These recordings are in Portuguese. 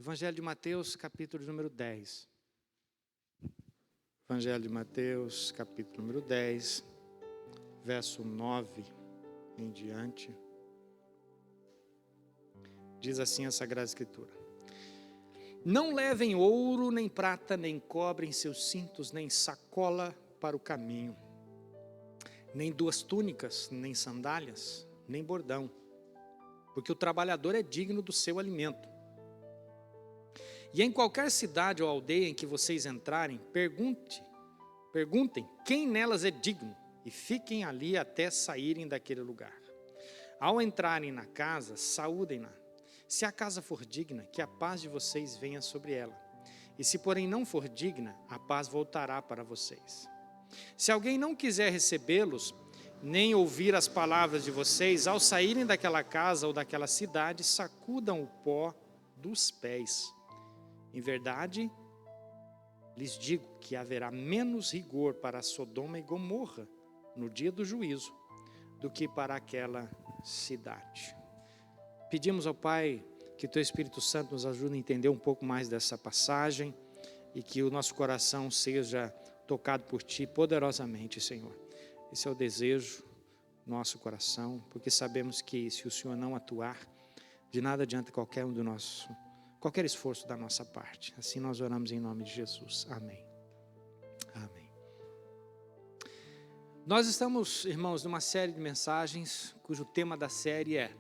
Evangelho de Mateus, capítulo número 10. Evangelho de Mateus, capítulo número 10, verso 9 em diante. Diz assim a Sagrada Escritura: Não levem ouro, nem prata, nem cobre em seus cintos, nem sacola para o caminho, nem duas túnicas, nem sandálias, nem bordão, porque o trabalhador é digno do seu alimento. E em qualquer cidade ou aldeia em que vocês entrarem, perguntem quem nelas é digno e fiquem ali até saírem daquele lugar. Ao entrarem na casa, saúdem-na. Se a casa for digna, que a paz de vocês venha sobre ela. E se porém não for digna, a paz voltará para vocês. Se alguém não quiser recebê-los, nem ouvir as palavras de vocês, ao saírem daquela casa ou daquela cidade, sacudam o pó dos pés. Em verdade, lhes digo que haverá menos rigor para Sodoma e Gomorra no dia do juízo do que para aquela cidade. Pedimos ao Pai que o Teu Espírito Santo nos ajude a entender um pouco mais dessa passagem e que o nosso coração seja tocado por Ti poderosamente, Senhor. Esse é o desejo do nosso coração, porque sabemos que se o Senhor não atuar, de nada adianta qualquer esforço da nossa parte. Assim nós oramos em nome de Jesus. Amém. Amém. Nós estamos, irmãos, numa série de mensagens cujo tema da série é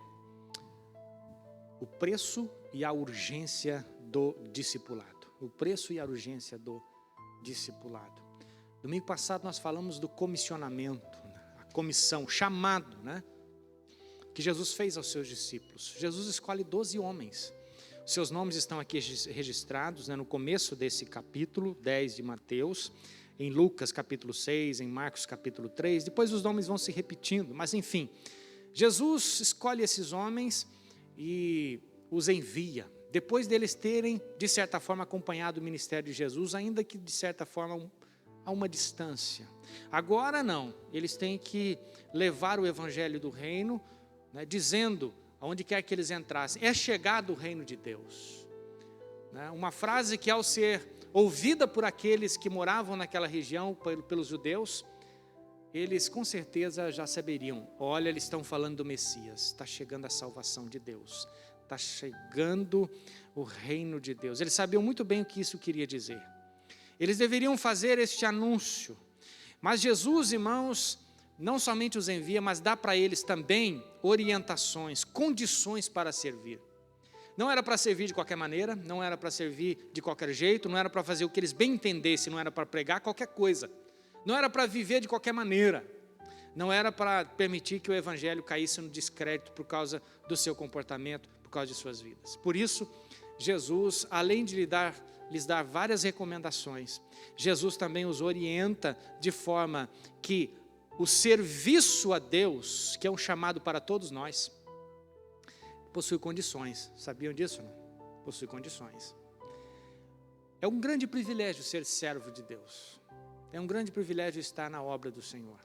o preço e a urgência do discipulado. O preço e a urgência do discipulado. Domingo passado nós falamos do comissionamento, a comissão, chamado, que Jesus fez aos seus discípulos. Jesus escolhe 12 homens. Os seus nomes estão aqui registrados no começo desse capítulo 10 de Mateus, em Lucas capítulo 6, em Marcos capítulo 3, depois os nomes vão se repetindo, mas enfim, Jesus escolhe esses homens e os envia, depois deles terem, de certa forma, acompanhado o ministério de Jesus, ainda que de certa forma a uma distância. Agora não, eles têm que levar o evangelho do reino, dizendo, aonde quer que eles entrassem, é chegado o reino de Deus. Uma frase que ao ser ouvida por aqueles que moravam naquela região, pelos judeus, eles com certeza já saberiam, olha, eles estão falando do Messias, está chegando a salvação de Deus, está chegando o reino de Deus. Eles sabiam muito bem o que isso queria dizer. Eles deveriam fazer este anúncio, mas Jesus, irmãos, não somente os envia, mas dá para eles também orientações, condições para servir. Não era para servir de qualquer maneira, não era para servir de qualquer jeito, não era para fazer o que eles bem entendessem, não era para pregar qualquer coisa, não era para viver de qualquer maneira, não era para permitir que o evangelho caísse no descrédito por causa do seu comportamento, por causa de suas vidas. Por isso, Jesus, além de lhes dar várias recomendações, Jesus também os orienta de forma que o serviço a Deus, que é um chamado para todos nós, possui condições. Sabiam disso? Não? Possui condições. É um grande privilégio ser servo de Deus. É um grande privilégio estar na obra do Senhor.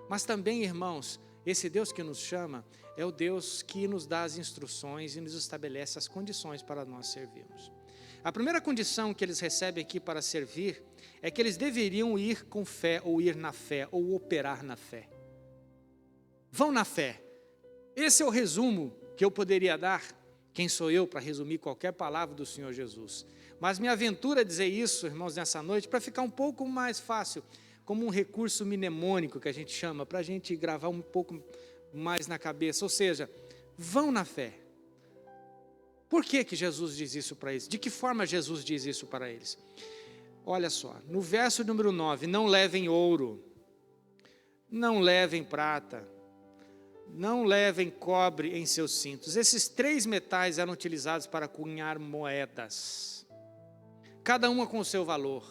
Mas também, irmãos, esse Deus que nos chama é o Deus que nos dá as instruções e nos estabelece as condições para nós servirmos. A primeira condição que eles recebem aqui para servir é que eles deveriam ir com fé, ou ir na fé, ou operar na fé. Vão na fé. Esse é o resumo que eu poderia dar. Quem sou eu para resumir qualquer palavra do Senhor Jesus? Mas me aventuro a dizer isso, irmãos, nessa noite, para ficar um pouco mais fácil, como um recurso mnemônico que a gente chama, para a gente gravar um pouco mais na cabeça. Ou seja, vão na fé. Por que Jesus diz isso para eles? De que forma Jesus diz isso para eles? Olha só, no verso número 9, não levem ouro, não levem prata, não levem cobre em seus cintos. Esses 3 metais eram utilizados para cunhar moedas, cada uma com o seu valor.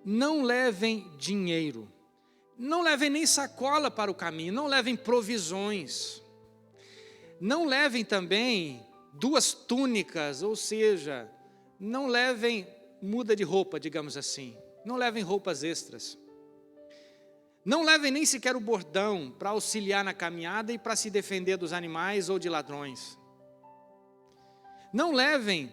Não levem dinheiro, não levem nem sacola para o caminho, não levem provisões. Não levem também 2 túnicas, ou seja, não levem muda de roupa, digamos assim. Não levem roupas extras. Não levem nem sequer o bordão para auxiliar na caminhada e para se defender dos animais ou de ladrões. Não levem,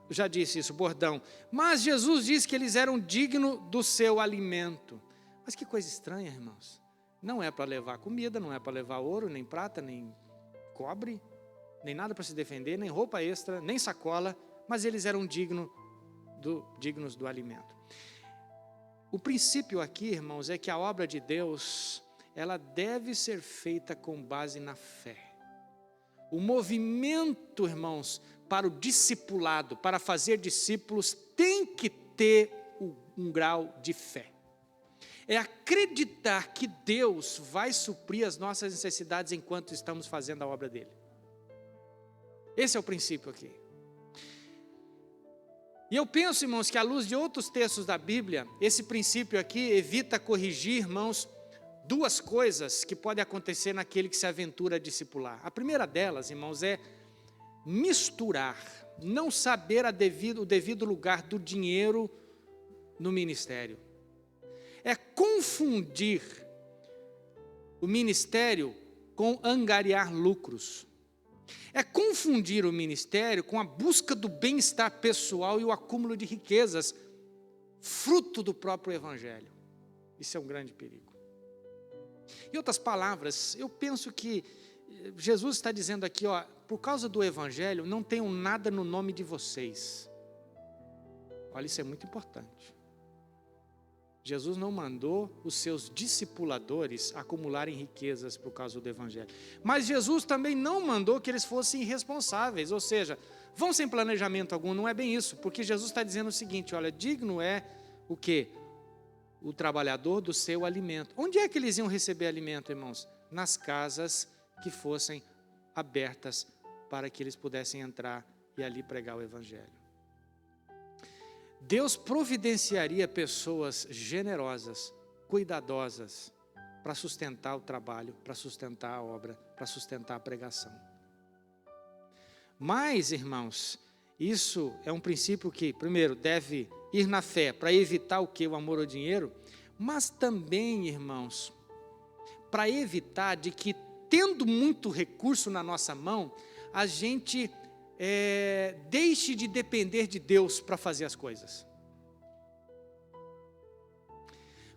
já disse isso, bordão. Mas Jesus disse que eles eram dignos do seu alimento. Mas que coisa estranha, irmãos. Não é para levar comida, não é para levar ouro, nem prata, nem cobre, nem nada para se defender, nem roupa extra, nem sacola, mas eles eram dignos do alimento. O princípio aqui, irmãos, é que a obra de Deus, ela deve ser feita com base na fé. O movimento, irmãos, para o discipulado, para fazer discípulos, tem que ter um grau de fé. É acreditar que Deus vai suprir as nossas necessidades enquanto estamos fazendo a obra dele. Esse é o princípio aqui. E eu penso, irmãos, que à luz de outros textos da Bíblia, esse princípio aqui evita corrigir, irmãos, duas coisas que podem acontecer naquele que se aventura a discipular. A primeira delas, irmãos, é misturar, não saber o devido lugar do dinheiro no ministério. É confundir o ministério com angariar lucros. É confundir o ministério com a busca do bem-estar pessoal e o acúmulo de riquezas, fruto do próprio evangelho. Isso é um grande perigo. Em outras palavras, eu penso que Jesus está dizendo aqui, por causa do evangelho, não tenham nada no nome de vocês. Olha, isso é muito importante. Jesus não mandou os seus discipuladores acumularem riquezas por causa do evangelho. Mas Jesus também não mandou que eles fossem irresponsáveis, ou seja, vão sem planejamento algum. Não é bem isso, porque Jesus está dizendo o seguinte, olha, digno é o quê? O trabalhador do seu alimento. Onde é que eles iam receber alimento, irmãos? Nas casas que fossem abertas para que eles pudessem entrar e ali pregar o evangelho. Deus providenciaria pessoas generosas, cuidadosas, para sustentar o trabalho, para sustentar a obra, para sustentar a pregação. Mas, irmãos, isso é um princípio que, primeiro, deve ir na fé, para evitar o quê? O amor ao dinheiro, mas também, irmãos, para evitar de que, tendo muito recurso na nossa mão, a gente deixe de depender de Deus para fazer as coisas.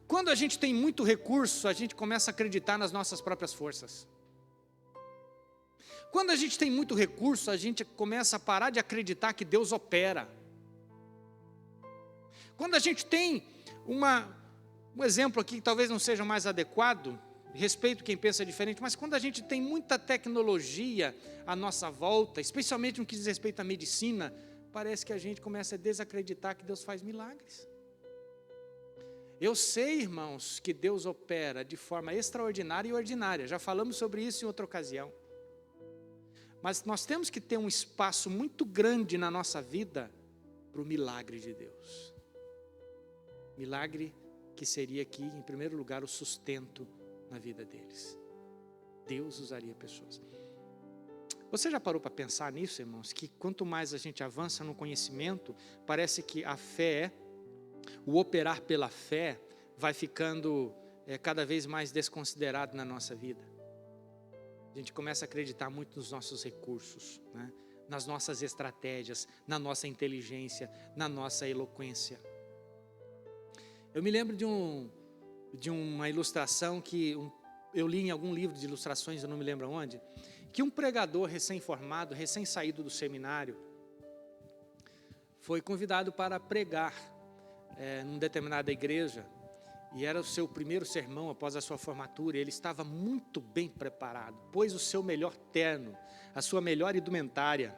Quando a gente tem muito recurso, a gente começa a acreditar nas nossas próprias forças. Quando a gente tem muito recurso, a gente começa a parar de acreditar que Deus opera. Quando a gente tem um exemplo aqui que talvez não seja mais adequado, respeito quem pensa diferente, mas quando a gente tem muita tecnologia à nossa volta, especialmente no que diz respeito à medicina, parece que a gente começa a desacreditar que Deus faz milagres. Eu sei, irmãos, que Deus opera de forma extraordinária e ordinária, já falamos sobre isso em outra ocasião. Mas nós temos que ter um espaço muito grande na nossa vida para o milagre de Deus. Milagre que seria aqui, em primeiro lugar, o sustento na vida deles. Deus usaria pessoas. Você já parou para pensar nisso, irmãos? Que quanto mais a gente avança no conhecimento, parece que a fé, o operar pela fé, vai ficando cada vez mais desconsiderado na nossa vida. A gente começa a acreditar muito nos nossos recursos, né? Nas nossas estratégias, na nossa inteligência, na nossa eloquência. Eu me lembro de uma ilustração que eu li em algum livro de ilustrações, eu não me lembro onde, que um pregador recém-formado, recém-saído do seminário, foi convidado para pregar numa determinada igreja, e era o seu primeiro sermão após a sua formatura. Ele estava muito bem preparado, pôs o seu melhor terno, a sua melhor indumentária,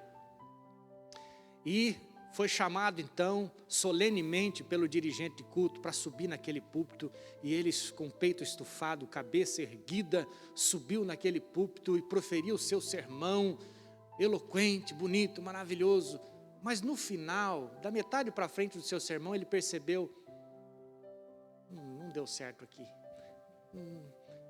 e foi chamado então solenemente pelo dirigente de culto para subir naquele púlpito, e ele, com o peito estufado, cabeça erguida, subiu naquele púlpito e proferiu o seu sermão eloquente, bonito, maravilhoso. Mas no final, da metade para frente do seu sermão, ele percebeu: não deu certo aqui,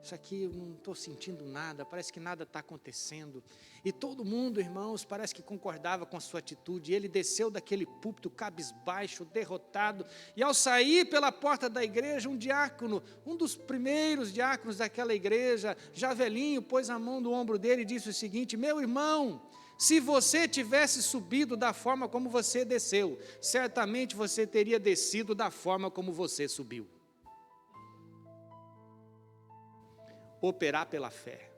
isso aqui eu não estou sentindo nada, parece que nada está acontecendo. E todo mundo, irmãos, parece que concordava com a sua atitude. Ele desceu daquele púlpito cabisbaixo, derrotado, e ao sair pela porta da igreja, um diácono, um dos primeiros diáconos daquela igreja, já velhinho, pôs a mão no ombro dele e disse o seguinte: meu irmão, se você tivesse subido da forma como você desceu, certamente você teria descido da forma como você subiu. Operar pela fé.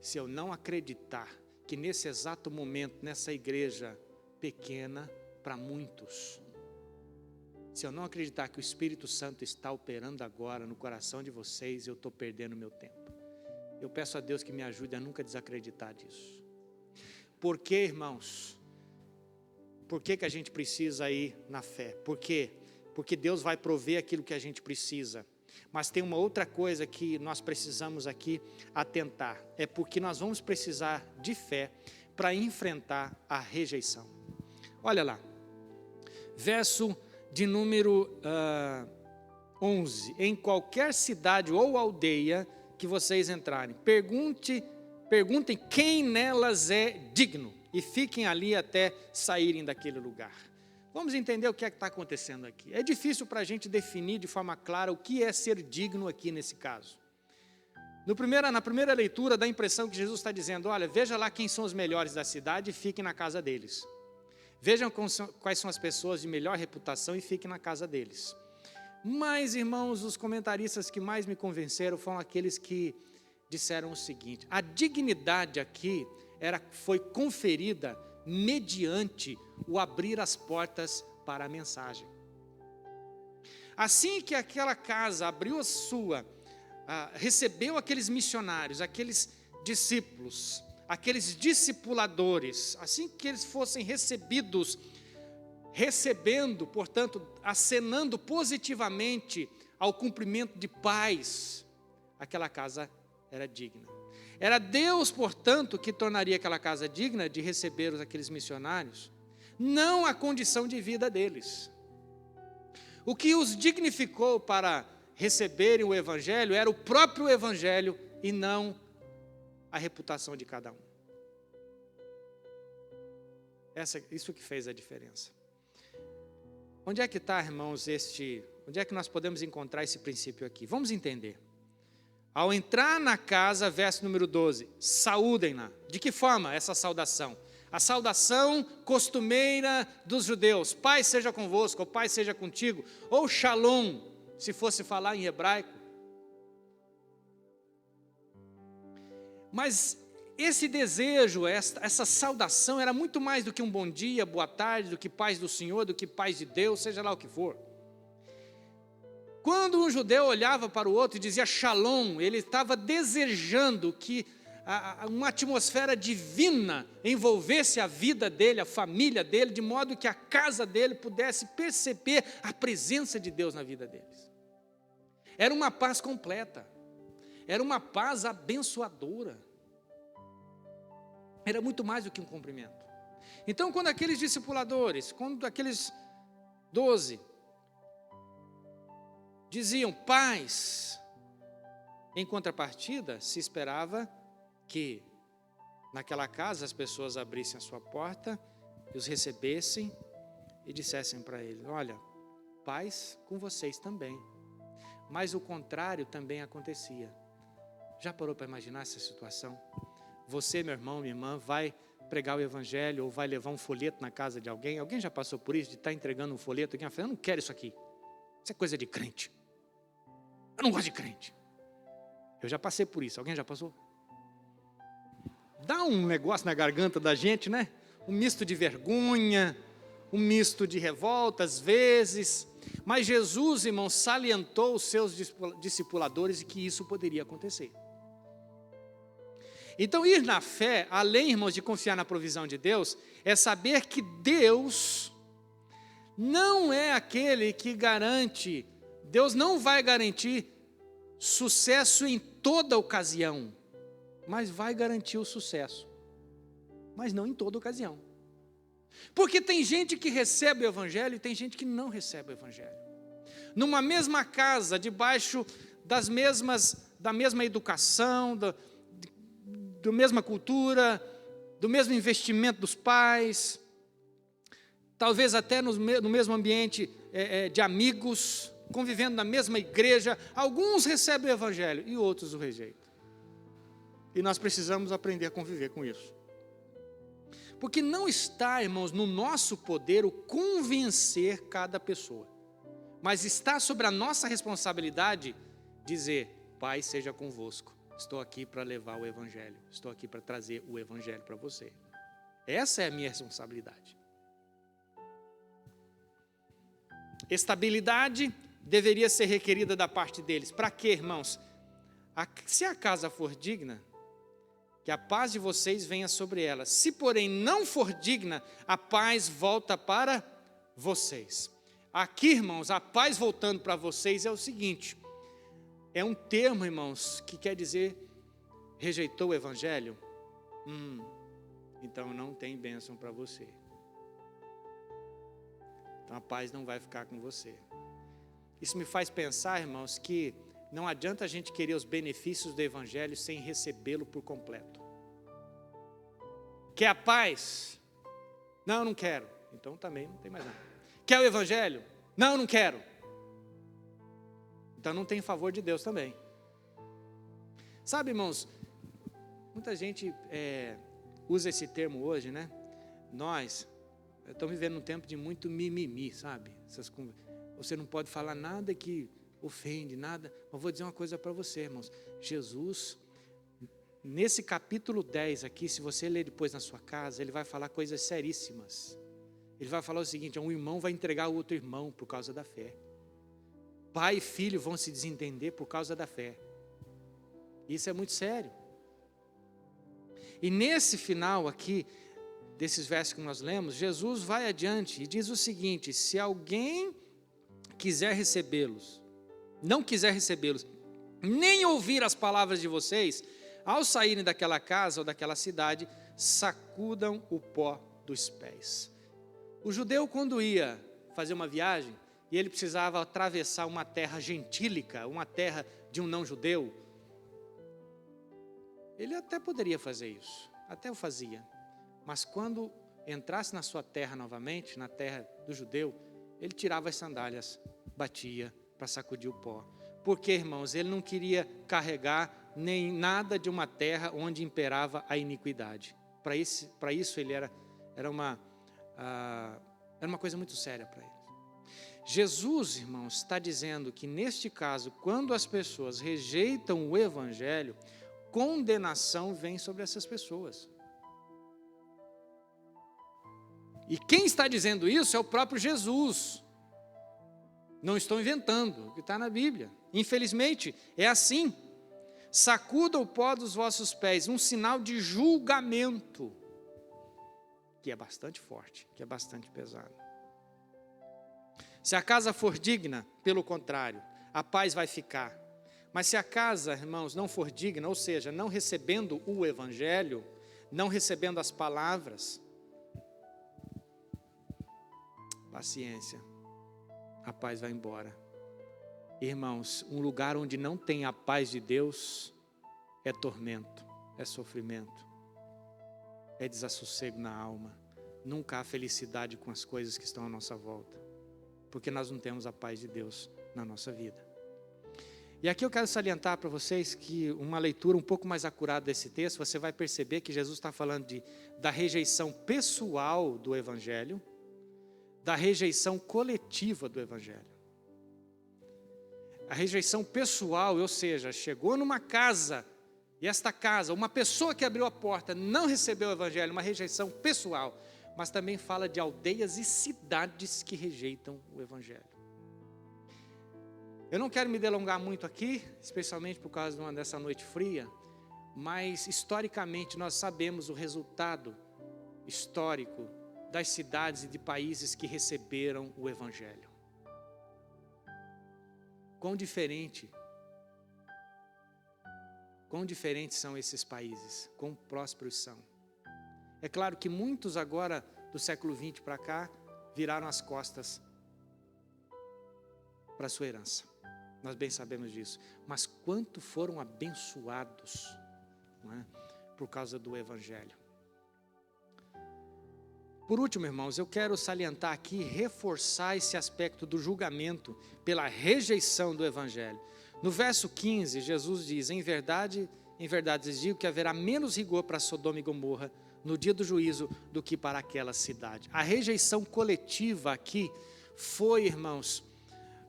Se eu não acreditar que nesse exato momento, nessa igreja pequena para muitos, se eu não acreditar que o Espírito Santo está operando agora no coração de vocês, eu estou perdendo meu tempo. Eu peço a Deus que me ajude a nunca desacreditar disso. Por que, irmãos? Por que a gente precisa ir na fé? Por quê? Porque Deus vai prover aquilo que a gente precisa. Mas tem uma outra coisa que nós precisamos aqui atentar. É porque nós vamos precisar de fé para enfrentar a rejeição. Olha lá. Verso de número 11. Em qualquer cidade ou aldeia que vocês entrarem, perguntem quem nelas é digno. E fiquem ali até saírem daquele lugar. Vamos entender o que é que está acontecendo aqui. É difícil para a gente definir de forma clara o que é ser digno aqui nesse caso. Na primeira leitura dá a impressão que Jesus está dizendo: olha, veja lá quem são os melhores da cidade e fiquem na casa deles. Vejam quais são as pessoas de melhor reputação e fiquem na casa deles. Mas, irmãos, os comentaristas que mais me convenceram foram aqueles que disseram o seguinte: a dignidade aqui foi conferida mediante o abrir as portas para a mensagem. Assim que aquela casa abriu recebeu aqueles missionários, aqueles discípulos, aqueles discipuladores, assim que eles fossem recebidos, recebendo, portanto, acenando positivamente ao cumprimento de paz, aquela casa era digna. Era Deus, portanto, que tornaria aquela casa digna de receber aqueles missionários, não a condição de vida deles. O que os dignificou para receberem o Evangelho era o próprio Evangelho e não a reputação de cada um. Isso que fez a diferença. Onde é que está, irmãos, onde é que nós podemos encontrar esse princípio aqui? Vamos entender. Ao entrar na casa, verso número 12, saúdem-na. De que forma essa saudação? A saudação costumeira dos judeus: paz seja convosco, ou paz seja contigo, ou shalom, se fosse falar em hebraico. Mas esse desejo, essa saudação era muito mais do que um bom dia, boa tarde, do que paz do Senhor, do que paz de Deus, seja lá o que for. Quando um judeu olhava para o outro e dizia shalom, ele estava desejando que uma atmosfera divina envolvesse a vida dele, a família dele, de modo que a casa dele pudesse perceber a presença de Deus na vida deles. Era uma paz completa, era uma paz abençoadora, era muito mais do que um cumprimento. Então, quando aqueles discipuladores, quando aqueles 12 diziam paz, em contrapartida, se esperava que naquela casa as pessoas abrissem a sua porta e os recebessem e dissessem para eles: olha, paz com vocês também. Mas o contrário também acontecia. Já parou para imaginar essa situação? Você, meu irmão, minha irmã, vai pregar o Evangelho ou vai levar um folheto na casa de alguém. Alguém já passou por isso, de estar entregando um folheto? Alguém fala: eu não quero isso aqui, isso é coisa de crente, eu não gosto de crente. Eu já passei por isso. Alguém já passou? Dá um negócio na garganta da gente, né? Um misto de vergonha, um misto de revolta às vezes. Mas Jesus, irmão, salientou os seus discipuladores de que isso poderia acontecer. Então, ir na fé, além, irmãos, de confiar na provisão de Deus, é saber que Deus não é aquele que garante, Deus não vai garantir sucesso em toda ocasião, mas vai garantir o sucesso, mas não em toda ocasião. Porque tem gente que recebe o Evangelho e tem gente que não recebe o Evangelho. Numa mesma casa, debaixo das mesmas da mesma educação, da mesma cultura, do mesmo investimento dos pais, talvez até no mesmo ambiente de amigos, convivendo na mesma igreja. Alguns recebem o evangelho e outros o rejeitam. E nós precisamos aprender a conviver com isso. Porque não está, irmãos, no nosso poder o convencer cada pessoa, mas está sobre a nossa responsabilidade dizer: Pai seja convosco, estou aqui para levar o evangelho, estou aqui para trazer o evangelho para você. Essa é a minha responsabilidade. Estabilidade deveria ser requerida da parte deles. Para quê, irmãos? Se a casa for digna, que a paz de vocês venha sobre ela. Se, porém, não for digna, a paz volta para vocês. Aqui, irmãos, a paz voltando para vocês é o seguinte: é um termo, irmãos, que quer dizer rejeitou o evangelho? Então não tem bênção para você. Então a paz não vai ficar com você. Isso me faz pensar, irmãos, que não adianta a gente querer os benefícios do evangelho sem recebê-lo por completo. Quer a paz? Não, não quero. Então também não tem mais nada. Quer o evangelho? Não, não quero. Então não tem favor de Deus também. Sabe, irmãos, muita gente usa esse termo hoje, né? Nós estamos vivendo um tempo de muito mimimi, sabe? Você não pode falar nada que ofende, nada. Mas vou dizer uma coisa para você, irmãos. Jesus, nesse capítulo 10 aqui, se você ler depois na sua casa, ele vai falar coisas seríssimas. Ele vai falar o seguinte: um irmão vai entregar o outro irmão por causa da fé. Pai e filho vão se desentender por causa da fé. Isso é muito sério. E nesse final aqui, desses versos que nós lemos, Jesus vai adiante e diz o seguinte: se alguém quiser recebê-los, não quiser recebê-los, nem ouvir as palavras de vocês, ao saírem daquela casa ou daquela cidade, sacudam o pó dos pés. O judeu, quando ia fazer uma viagem, e ele precisava atravessar uma terra gentílica, uma terra de um não-judeu, ele até poderia fazer isso, até o fazia. Mas quando entrasse na sua terra novamente, na terra do judeu, ele tirava as sandálias, batia para sacudir o pó. Porque, irmãos, ele não queria carregar nem nada de uma terra onde imperava a iniquidade. Para isso ele era uma coisa muito séria para ele. Jesus, irmãos, está dizendo que neste caso, quando as pessoas rejeitam o evangelho, condenação vem sobre essas pessoas. E quem está dizendo isso é o próprio Jesus. Não estou inventando, o que está na Bíblia. Infelizmente, é assim. Sacuda o pó dos vossos pés, um sinal de julgamento, que é bastante forte, que é bastante pesado. Se a casa for digna, pelo contrário, a paz vai ficar. Mas se a casa, irmãos, não for digna, ou seja, não recebendo o evangelho, não recebendo as palavras, paciência, a paz vai embora. Irmãos, um lugar onde não tem a paz de Deus é tormento, é sofrimento, é desassossego na alma. Nunca há felicidade com as coisas que estão à nossa volta, porque nós não temos a paz de Deus na nossa vida. E aqui eu quero salientar para vocês que uma leitura um pouco mais acurada desse texto, você vai perceber que Jesus está falando da rejeição pessoal do evangelho, da rejeição coletiva do evangelho. A rejeição pessoal, ou seja, chegou numa casa, e esta casa, uma pessoa que abriu a porta não recebeu o evangelho, uma rejeição pessoal, mas também fala de aldeias e cidades que rejeitam o evangelho. Eu não quero me delongar muito aqui, especialmente por causa dessa noite fria, mas historicamente nós sabemos o resultado histórico das cidades e de países que receberam o evangelho. Quão diferentes são esses países, quão prósperos são. É claro que muitos agora, do século XX para cá, viraram as costas para a sua herança. Nós bem sabemos disso. Mas quanto foram abençoados, não é? Por causa do Evangelho. Por último, irmãos, eu quero salientar aqui, reforçar esse aspecto do julgamento pela rejeição do Evangelho. No verso 15, Jesus diz: em verdade lhes digo que haverá menos rigor para Sodoma e Gomorra no dia do juízo do que para aquela cidade. A rejeição coletiva aqui foi, irmãos,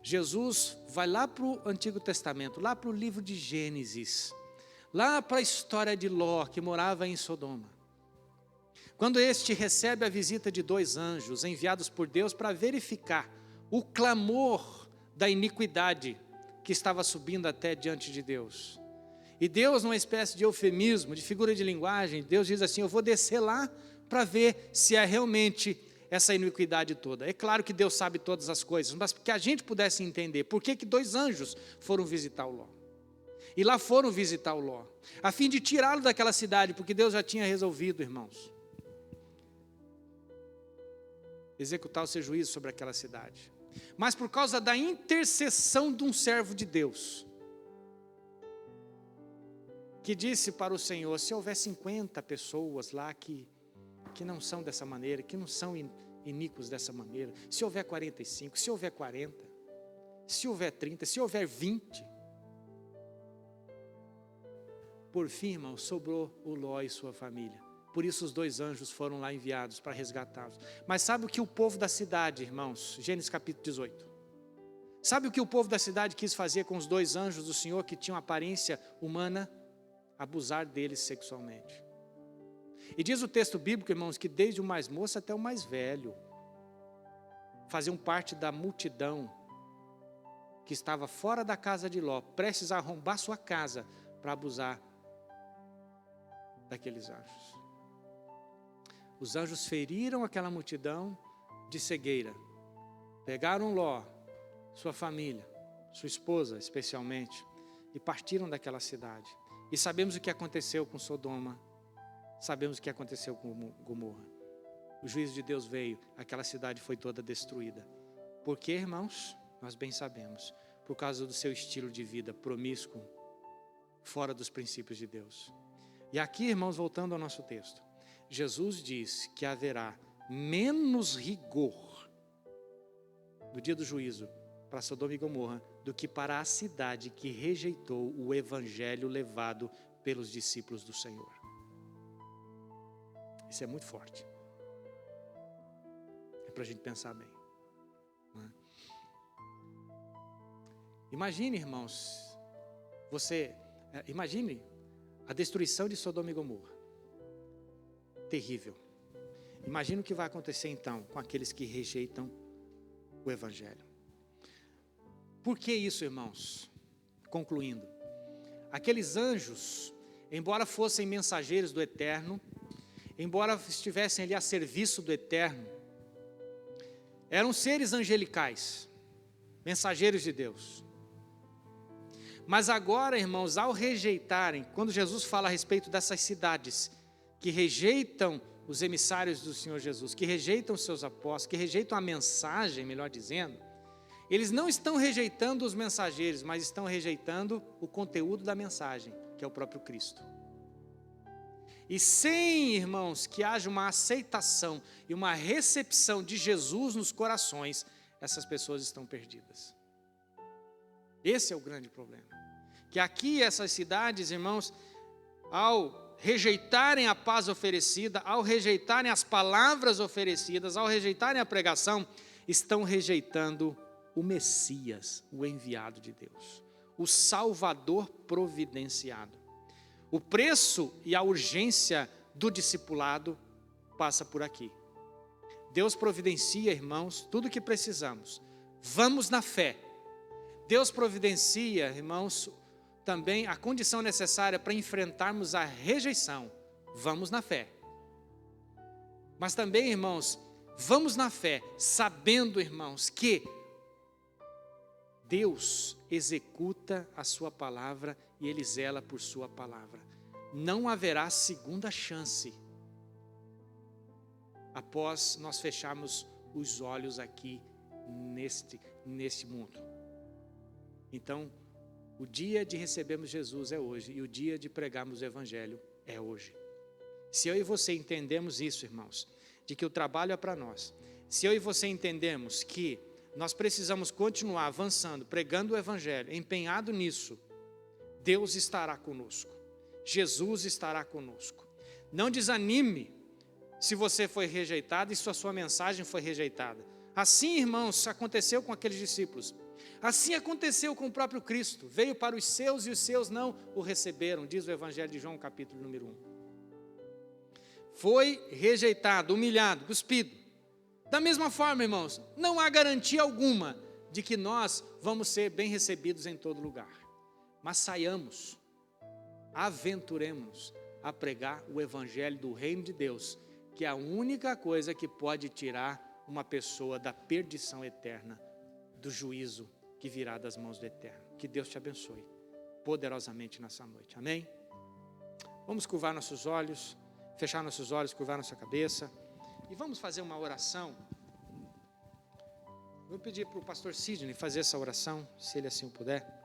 Jesus vai lá para o Antigo Testamento, lá para o livro de Gênesis, lá para a história de Ló, que morava em Sodoma. Quando este recebe a visita de 2 anjos enviados por Deus para verificar o clamor da iniquidade que estava subindo até diante de Deus. E Deus, numa espécie de eufemismo, de figura de linguagem, Deus diz assim: eu vou descer lá para ver se é realmente essa iniquidade toda. É claro que Deus sabe todas as coisas, mas que a gente pudesse entender por que 2 anjos foram visitar o Ló. E lá foram visitar o Ló, a fim de tirá-lo daquela cidade, porque Deus já tinha resolvido, irmãos, executar o seu juízo sobre aquela cidade. Mas por causa da intercessão de um servo de Deus, que disse para o Senhor: se houver 50 pessoas lá que não são dessa maneira, que não são iníquos dessa maneira, se houver 45, se houver 40, se houver 30, se houver 20, por fim, irmão, sobrou o Ló e sua família. Por isso os 2 anjos foram lá enviados para resgatá-los. Mas sabe o que o povo da cidade, irmãos, Gênesis capítulo 18, sabe o que o povo da cidade quis fazer com os 2 anjos do Senhor que tinham aparência humana? Abusar deles sexualmente. E diz o texto bíblico, irmãos, que desde o mais moço até o mais velho faziam parte da multidão que estava fora da casa de Ló, prestes a arrombar sua casa para abusar daqueles anjos. Os anjos feriram aquela multidão de cegueira, pegaram Ló, sua família, sua esposa especialmente, e partiram daquela cidade. E sabemos o que aconteceu com Sodoma, sabemos o que aconteceu com Gomorra. O juízo de Deus veio, aquela cidade foi toda destruída. Por quê, irmãos? Nós bem sabemos, por causa do seu estilo de vida promíscuo, fora dos princípios de Deus. E aqui, irmãos, voltando ao nosso texto, Jesus diz que haverá menos rigor no dia do juízo para Sodoma e Gomorra do que para a cidade que rejeitou o evangelho levado pelos discípulos do Senhor. Isso é muito forte. É para a gente pensar bem. Não é? Imagine, irmãos, imagine a destruição de Sodoma e Gomorra. Terrível. Imagina o que vai acontecer então com aqueles que rejeitam o evangelho. Por que isso, irmãos? Concluindo, aqueles anjos, embora fossem mensageiros do Eterno, embora estivessem ali a serviço do Eterno, eram seres angelicais, mensageiros de Deus. Mas agora, irmãos, ao rejeitarem, quando Jesus fala a respeito dessas cidades que rejeitam os emissários do Senhor Jesus, que rejeitam os seus apóstolos, que rejeitam a mensagem, melhor dizendo, eles não estão rejeitando os mensageiros, mas estão rejeitando o conteúdo da mensagem, que é o próprio Cristo. E sem, irmãos, que haja uma aceitação e uma recepção de Jesus nos corações, essas pessoas estão perdidas. Esse é o grande problema. Que aqui essas cidades, irmãos, ao rejeitarem a paz oferecida, ao rejeitarem as palavras oferecidas, ao rejeitarem a pregação, estão rejeitando o Messias, o enviado de Deus, o Salvador providenciado. O preço e a urgência do discipulado passa por aqui. Deus providencia, irmãos, tudo o que precisamos. Vamos na fé. Deus providencia, irmãos, também a condição necessária para enfrentarmos a rejeição. Vamos na fé. Mas também, irmãos, vamos na fé, sabendo, irmãos, que Deus executa a sua palavra e Ele zela por sua palavra. Não haverá segunda chance após nós fecharmos os olhos aqui neste mundo. Então, o dia de recebermos Jesus é hoje, e o dia de pregarmos o Evangelho é hoje. Se eu e você entendemos isso, irmãos, de que o trabalho é para nós, se eu e você entendemos que nós precisamos continuar avançando, pregando o Evangelho, empenhado nisso, Deus estará conosco, Jesus estará conosco. Não desanime se você foi rejeitado e se a sua mensagem foi rejeitada. Assim, irmãos, aconteceu com aqueles discípulos. Assim aconteceu com o próprio Cristo. Veio para os seus e os seus não o receberam, diz o Evangelho de João, capítulo número 1. Foi rejeitado, humilhado, cuspido. Da mesma forma, irmãos, não há garantia alguma de que nós vamos ser bem recebidos em todo lugar. Mas saiamos, aventuremos a pregar o Evangelho do Reino de Deus, que é a única coisa que pode tirar uma pessoa da perdição eterna, do juízo que virá das mãos do Eterno. Que Deus te abençoe poderosamente nessa noite. Amém? Vamos curvar nossos olhos, fechar nossos olhos, curvar nossa cabeça e vamos fazer uma oração. Vou pedir para o pastor Sidney fazer essa oração, se ele assim puder.